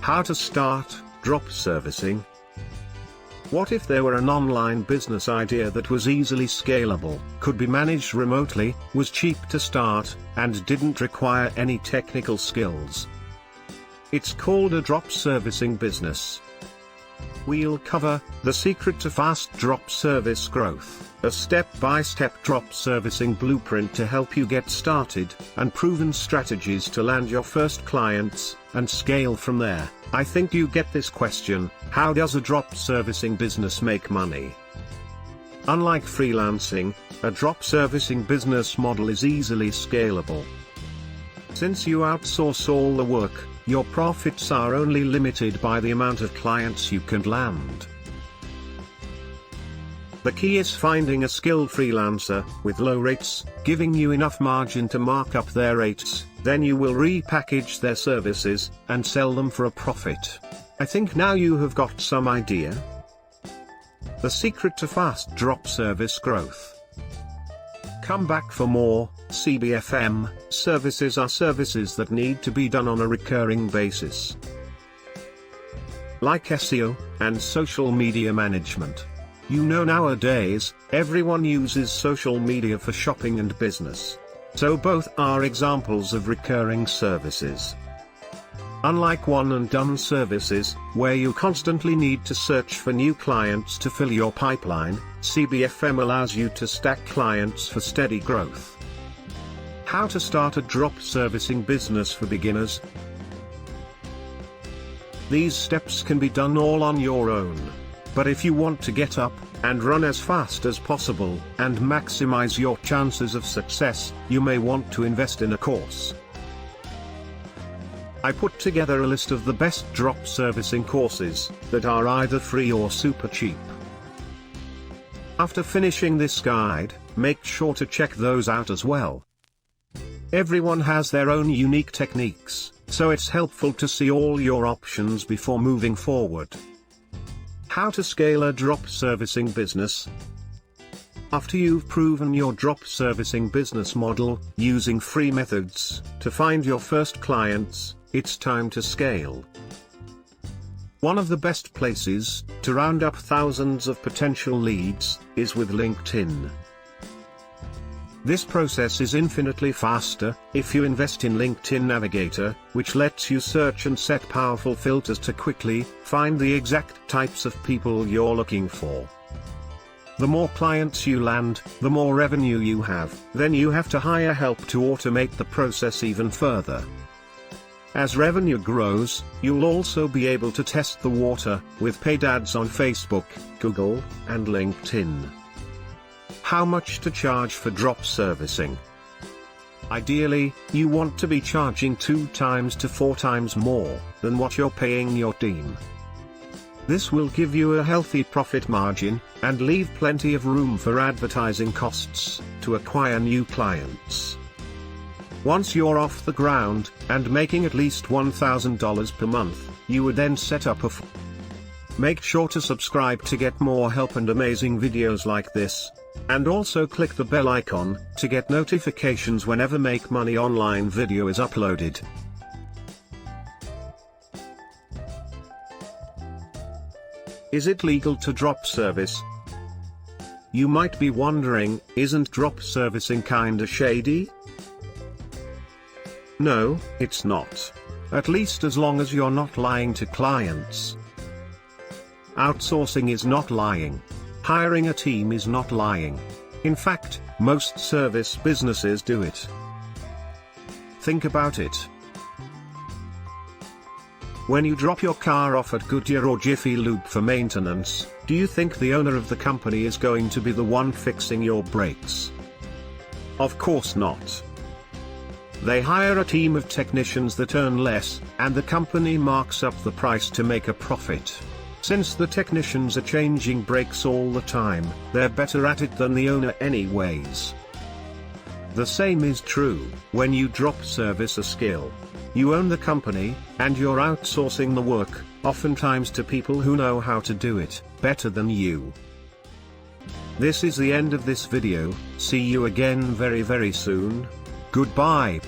How to start drop servicing? What if there were an online business idea that was easily scalable, could be managed remotely, was cheap to start, and didn't require any technical skills? It's called a drop servicing business. We'll cover the secret to fast drop service growth, a step-by-step drop servicing blueprint to help you get started, and proven strategies to land your first clients and scale from there. I think you get this question: how does a drop servicing business make money? Unlike freelancing, a drop servicing business model is easily scalable. Since you outsource all the work, your profits are only limited by the amount of clients you can land. The key is finding a skilled freelancer with low rates, giving you enough margin to mark up their rates, then you will repackage their services and sell them for a profit. I think now you have got some idea. The secret to fast drop service growth. Come back for more. CBFM services are services that need to be done on a recurring basis, like SEO and social media management. You know, nowadays, everyone uses social media for shopping and business. So both are examples of recurring services. Unlike one and done services, where you constantly need to search for new clients to fill your pipeline, CBFM allows you to stack clients for steady growth. How to start a drop servicing business for beginners. These steps can be done all on your own. But if you want to get up and run as fast as possible and maximize your chances of success, you may want to invest in a course. I put together a list of the best drop servicing courses that are either free or super cheap. After finishing this guide, make sure to check those out as well. Everyone has their own unique techniques, so it's helpful to see all your options before moving forward. How to scale a drop servicing business. After you've proven your drop servicing business model, using free methods, to find your first clients, it's time to scale. One of the best places to round up thousands of potential leads is with LinkedIn. This process is infinitely faster if you invest in LinkedIn Navigator, which lets you search and set powerful filters to quickly find the exact types of people you're looking for. The more clients you land, the more revenue you have, then you have to hire help to automate the process even further. As revenue grows, you'll also be able to test the water with paid ads on Facebook, Google, and LinkedIn. How much to charge for drop servicing? Ideally, you want to be charging 2 times to 4 times more than what you're paying your team. This will give you a healthy profit margin and leave plenty of room for advertising costs to acquire new clients. Once you're off the ground and making at least $1,000 per month, you would then set up a Make sure to subscribe to get more help and amazing videos like this. And also click the bell icon to get notifications whenever Make Money Online video is uploaded. Is it legal to drop service? You might be wondering, isn't drop servicing kinda shady? No, it's not. At least as long as you're not lying to clients. Outsourcing is not lying. Hiring a team is not lying. In fact, most service businesses do it. Think about it. When you drop your car off at Goodyear or Jiffy Lube for maintenance, do you think the owner of the company is going to be the one fixing your brakes? Of course not. They hire a team of technicians that earn less, and the company marks up the price to make a profit. Since the technicians are changing brakes all the time, they're better at it than the owner anyways. The same is true when you drop service a skill. You own the company, and you're outsourcing the work, oftentimes to people who know how to do it better than you. This is the end of this video. See you again very soon. Goodbye.